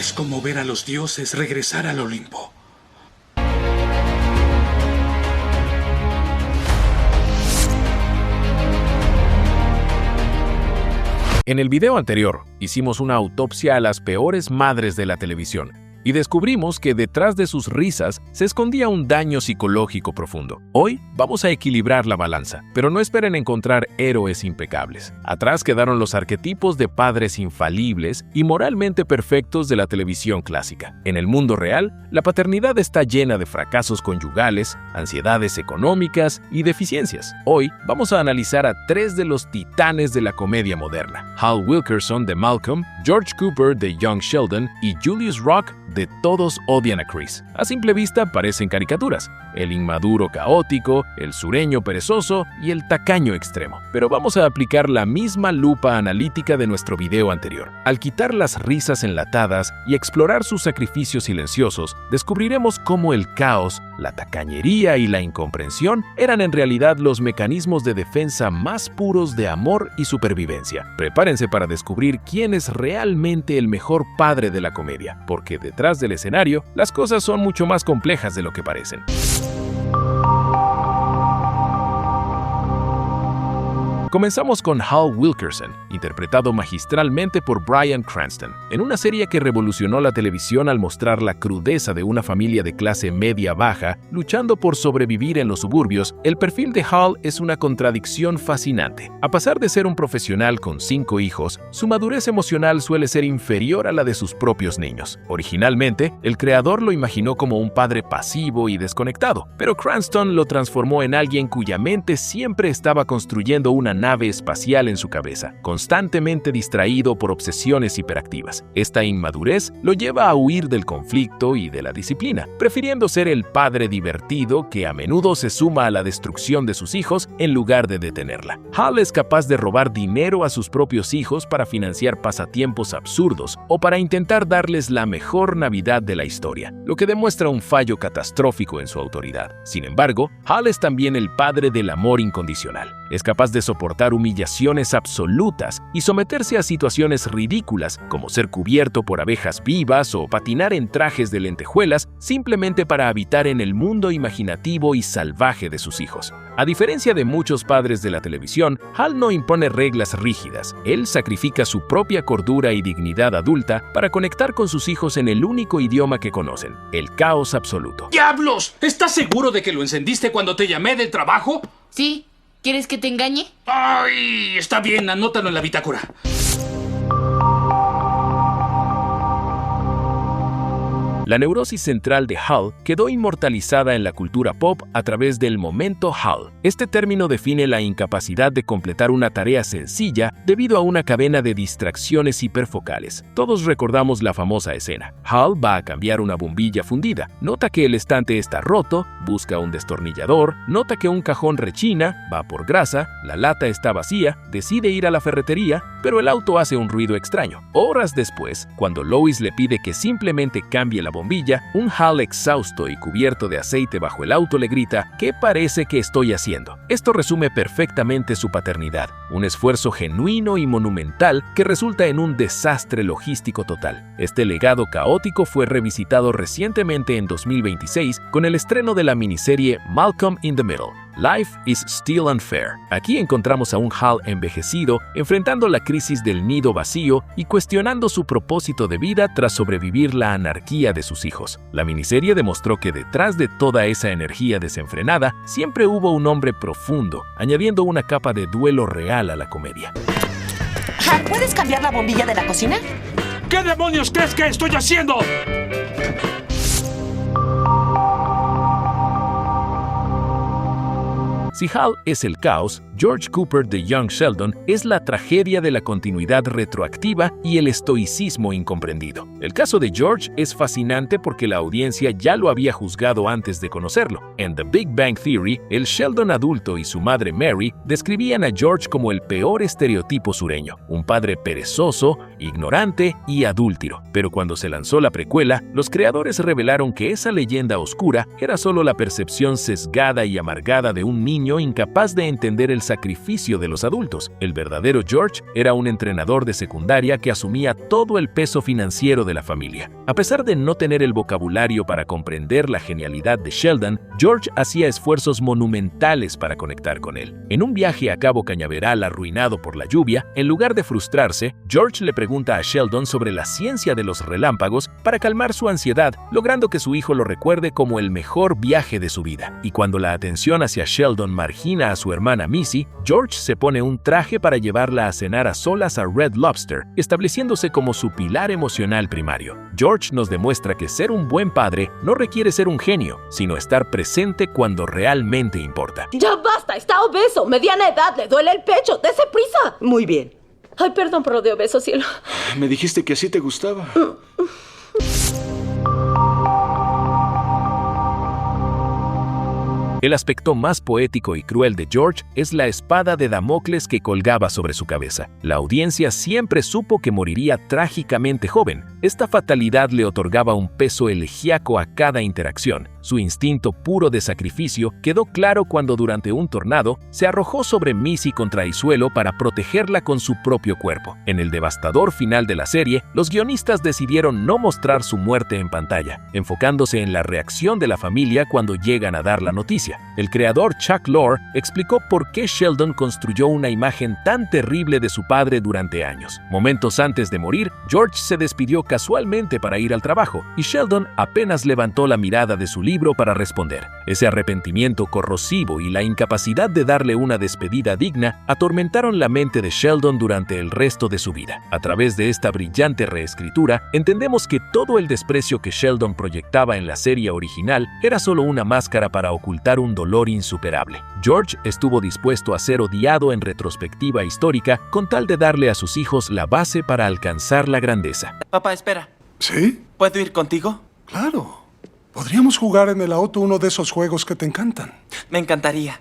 Es como ver a los dioses regresar al Olimpo. En el video anterior, hicimos una autopsia a las peores madres de la televisión y descubrimos que detrás de sus risas se escondía un daño psicológico profundo. Hoy vamos a equilibrar la balanza, pero no esperen encontrar héroes impecables. Atrás quedaron los arquetipos de padres infalibles y moralmente perfectos de la televisión clásica. En el mundo real, la paternidad está llena de fracasos conyugales, ansiedades económicas y deficiencias. Hoy vamos a analizar a 3 de los titanes de la comedia moderna: Hal Wilkerson de Malcolm, George Cooper de Young Sheldon y Julius Rock de Todos odian a Chris. A simple vista parecen caricaturas: el inmaduro caótico, el sureño perezoso y el tacaño extremo. Pero vamos a aplicar la misma lupa analítica de nuestro video anterior. Al quitar las risas enlatadas y explorar sus sacrificios silenciosos, descubriremos cómo el caos, la tacañería y la incomprensión eran en realidad los mecanismos de defensa más puros de amor y supervivencia. Prepárense para descubrir quién es realmente el mejor padre de la comedia, porque detrás del escenario, las cosas son mucho más complejas de lo que parecen. Comenzamos con Hal Wilkerson, interpretado magistralmente por Bryan Cranston, en una serie que revolucionó la televisión al mostrar la crudeza de una familia de clase media-baja luchando por sobrevivir en los suburbios. El perfil de Hal es una contradicción fascinante. A pesar de ser un profesional con 5 hijos, su madurez emocional suele ser inferior a la de sus propios niños. Originalmente, el creador lo imaginó como un padre pasivo y desconectado, pero Cranston lo transformó en alguien cuya mente siempre estaba construyendo una nave espacial en su cabeza, constantemente distraído por obsesiones hiperactivas. Esta inmadurez lo lleva a huir del conflicto y de la disciplina, prefiriendo ser el padre divertido que a menudo se suma a la destrucción de sus hijos en lugar de detenerla. Hal es capaz de robar dinero a sus propios hijos para financiar pasatiempos absurdos o para intentar darles la mejor Navidad de la historia, lo que demuestra un fallo catastrófico en su autoridad. Sin embargo, Hal es también el padre del amor incondicional. Es capaz de soportar humillaciones absolutas y someterse a situaciones ridículas como ser cubierto por abejas vivas o patinar en trajes de lentejuelas simplemente para habitar en el mundo imaginativo y salvaje de sus hijos. A diferencia de muchos padres de la televisión, Hal no impone reglas rígidas. Él sacrifica su propia cordura y dignidad adulta para conectar con sus hijos en el único idioma que conocen: el caos absoluto. ¡Diablos! ¿Estás seguro de que lo encendiste cuando te llamé del trabajo? Sí. ¿Quieres que te engañe? ¡Ay! Está bien, anótalo en la bitácora. La neurosis central de Hal quedó inmortalizada en la cultura pop a través del momento Hal. Este término define la incapacidad de completar una tarea sencilla debido a una cadena de distracciones hiperfocales. Todos recordamos la famosa escena. Hal va a cambiar una bombilla fundida, nota que el estante está roto, busca un destornillador, nota que un cajón rechina, va por grasa, la lata está vacía, decide ir a la ferretería, pero el auto hace un ruido extraño. Horas después, cuando Lois le pide que simplemente cambie la bombilla, un Hal exhausto y cubierto de aceite bajo el auto le grita: ¿qué parece que estoy haciendo? Esto resume perfectamente su paternidad, un esfuerzo genuino y monumental que resulta en un desastre logístico total. Este legado caótico fue revisitado recientemente en 2026 con el estreno de la miniserie Malcolm in the Middle. Life is Still Unfair. Aquí encontramos a un Hal envejecido enfrentando la crisis del nido vacío y cuestionando su propósito de vida tras sobrevivir la anarquía de sus hijos. La miniserie demostró que detrás de toda esa energía desenfrenada siempre hubo un hombre profundo, añadiendo una capa de duelo real a la comedia. Hal, ¿puedes cambiar la bombilla de la cocina? ¿Qué demonios crees que estoy haciendo? Si Hal es el caos, George Cooper de Young Sheldon es la tragedia de la continuidad retroactiva y el estoicismo incomprendido. El caso de George es fascinante porque la audiencia ya lo había juzgado antes de conocerlo. En The Big Bang Theory, el Sheldon adulto y su madre Mary describían a George como el peor estereotipo sureño, un padre perezoso, ignorante y adúltero. Pero cuando se lanzó la precuela, los creadores revelaron que esa leyenda oscura era solo la percepción sesgada y amargada de un niño incapaz de entender el sacrificio de los adultos. El verdadero George era un entrenador de secundaria que asumía todo el peso financiero de la familia. A pesar de no tener el vocabulario para comprender la genialidad de Sheldon, George hacía esfuerzos monumentales para conectar con él. En un viaje a Cabo Cañaveral arruinado por la lluvia, en lugar de frustrarse, George le pregunta a Sheldon sobre la ciencia de los relámpagos para calmar su ansiedad, logrando que su hijo lo recuerde como el mejor viaje de su vida. Y cuando la atención hacia Sheldon margina a su hermana Missy, George se pone un traje para llevarla a cenar a solas a Red Lobster, estableciéndose como su pilar emocional primario. George nos demuestra que ser un buen padre no requiere ser un genio, sino estar presente cuando realmente importa. ¡Ya basta! ¡Está obeso! ¡Mediana edad! ¡Le duele el pecho! ¡Dese prisa! Muy bien. Ay, perdón por lo de obeso, cielo. Me dijiste que así te gustaba. El aspecto más poético y cruel de George es la espada de Damocles que colgaba sobre su cabeza. La audiencia siempre supo que moriría trágicamente joven. Esta fatalidad le otorgaba un peso elegíaco a cada interacción. Su instinto puro de sacrificio quedó claro cuando durante un tornado se arrojó sobre Missy contra el suelo para protegerla con su propio cuerpo. En el devastador final de la serie, los guionistas decidieron no mostrar su muerte en pantalla, enfocándose en la reacción de la familia cuando llegan a dar la noticia. El creador Chuck Lorre explicó por qué Sheldon construyó una imagen tan terrible de su padre durante años. Momentos antes de morir, George se despidió casualmente para ir al trabajo y Sheldon apenas levantó la mirada de su libro para responder. Ese arrepentimiento corrosivo y la incapacidad de darle una despedida digna atormentaron la mente de Sheldon durante el resto de su vida. A través de esta brillante reescritura, entendemos que todo el desprecio que Sheldon proyectaba en la serie original era solo una máscara para ocultar un dolor insuperable. George estuvo dispuesto a ser odiado en retrospectiva histórica con tal de darle a sus hijos la base para alcanzar la grandeza. Papá, espera. ¿Sí? ¿Puedo ir contigo? Claro. Podríamos jugar en el auto uno de esos juegos que te encantan. Me encantaría.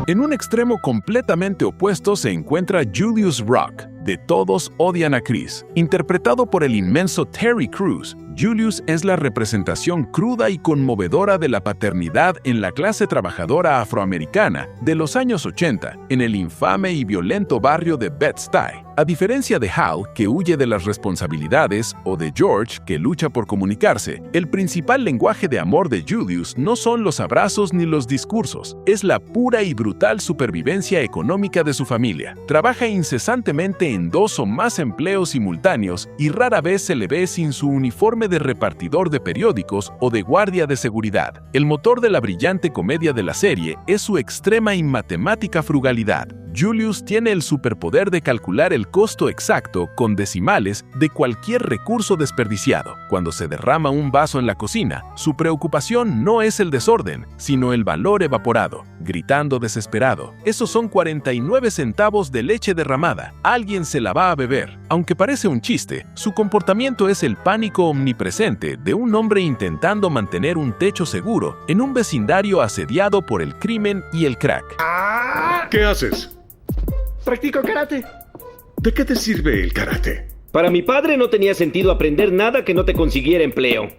En un extremo completamente opuesto se encuentra Julius Rock, de Todos odian a Chris. Interpretado por el inmenso Terry Crews, Julius es la representación cruda y conmovedora de la paternidad en la clase trabajadora afroamericana de los años 80, en el infame y violento barrio de Bed-Stuy. A diferencia de Hal, que huye de las responsabilidades, o de George, que lucha por comunicarse, el principal lenguaje de amor de Julius no son los abrazos ni los discursos, es la pura y brutal supervivencia económica de su familia. Trabaja incesantemente en 2 o más empleos simultáneos y rara vez se le ve sin su uniforme de repartidor de periódicos o de guardia de seguridad. El motor de la brillante comedia de la serie es su extrema y matemática frugalidad. Julius tiene el superpoder de calcular el costo exacto con decimales de cualquier recurso desperdiciado. Cuando se derrama un vaso en la cocina, su preocupación no es el desorden, sino el valor evaporado. Gritando desesperado, esos son 49 centavos de leche derramada. Alguien se la va a beber. Aunque parece un chiste, su comportamiento es el pánico omnipresente de un hombre intentando mantener un techo seguro en un vecindario asediado por el crimen y el crack. ¿Qué haces? Practico karate. ¿De qué te sirve el karate? Para mi padre no tenía sentido aprender nada que no te consiguiera empleo.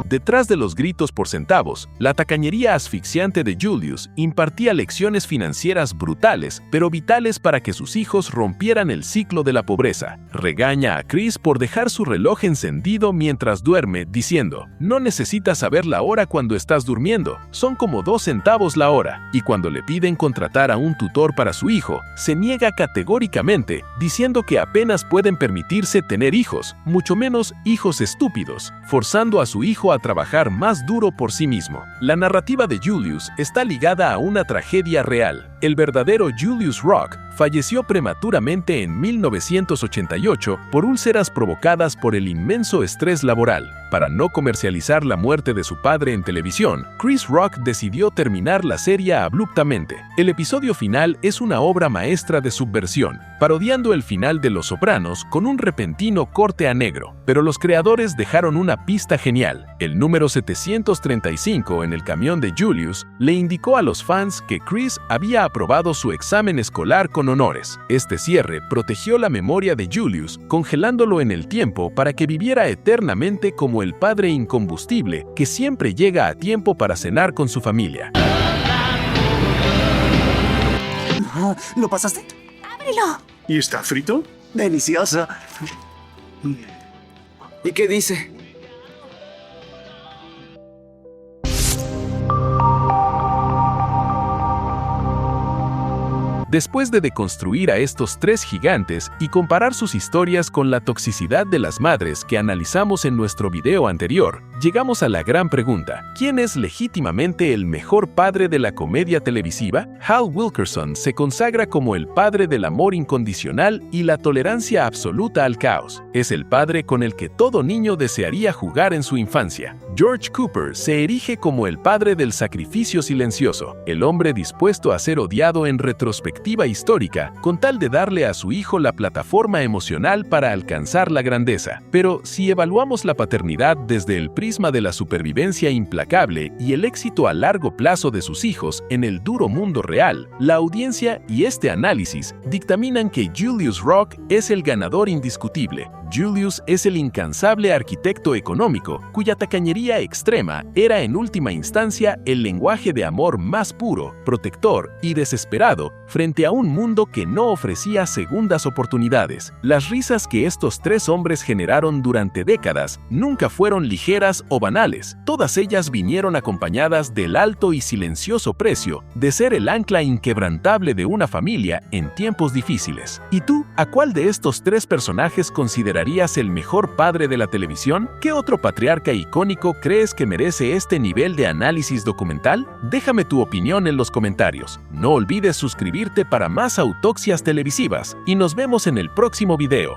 Detrás de los gritos por centavos, la tacañería asfixiante de Julius impartía lecciones financieras brutales, pero vitales para que sus hijos rompieran el ciclo de la pobreza. Regaña a Chris por dejar su reloj encendido mientras duerme, diciendo: "No necesitas saber la hora cuando estás durmiendo, son como 2 centavos la hora". Y cuando le piden contratar a un tutor para su hijo, se niega categóricamente, diciendo que apenas pueden permitirse tener hijos, mucho menos hijos estúpidos, forzando a su hijo a trabajar más duro por sí mismo. La narrativa de Julius está ligada a una tragedia real. El verdadero Julius Rock falleció prematuramente en 1988 por úlceras provocadas por el inmenso estrés laboral. Para no comercializar la muerte de su padre en televisión, Chris Rock decidió terminar la serie abruptamente. El episodio final es una obra maestra de subversión, parodiando el final de Los Sopranos con un repentino corte a negro. Pero los creadores dejaron una pista genial. El número 735 en el camión de Julius le indicó a los fans que Chris había aprobado su examen escolar con honores. Este cierre protegió la memoria de Julius, congelándolo en el tiempo para que viviera eternamente como el padre incombustible que siempre llega a tiempo para cenar con su familia. ¿Lo pasaste? ¡Ábrelo! ¿Y está frito? Delicioso. ¿Y qué dice? Después de deconstruir a estos tres gigantes y comparar sus historias con la toxicidad de las madres que analizamos en nuestro video anterior, llegamos a la gran pregunta: ¿quién es legítimamente el mejor padre de la comedia televisiva? Hal Wilkerson se consagra como el padre del amor incondicional y la tolerancia absoluta al caos. Es el padre con el que todo niño desearía jugar en su infancia. George Cooper se erige como el padre del sacrificio silencioso, el hombre dispuesto a ser odiado en retrospectiva histórica con tal de darle a su hijo la plataforma emocional para alcanzar la grandeza. Pero si evaluamos la paternidad desde el prisma de la supervivencia implacable y el éxito a largo plazo de sus hijos en el duro mundo real, la audiencia y este análisis dictaminan que Julius Rock es el ganador indiscutible. Julius es el incansable arquitecto económico cuya tacañería extrema era en última instancia el lenguaje de amor más puro, protector y desesperado frente a un mundo que no ofrecía segundas oportunidades. Las risas que estos tres hombres generaron durante décadas nunca fueron ligeras o banales. Todas ellas vinieron acompañadas del alto y silencioso precio de ser el ancla inquebrantable de una familia en tiempos difíciles. ¿Y tú, a cuál de estos tres personajes considerarías el mejor padre de la televisión? ¿Qué otro patriarca icónico crees que merece este nivel de análisis documental? Déjame tu opinión en los comentarios. No olvides suscribirte para más autopsias televisivas y nos vemos en el próximo video.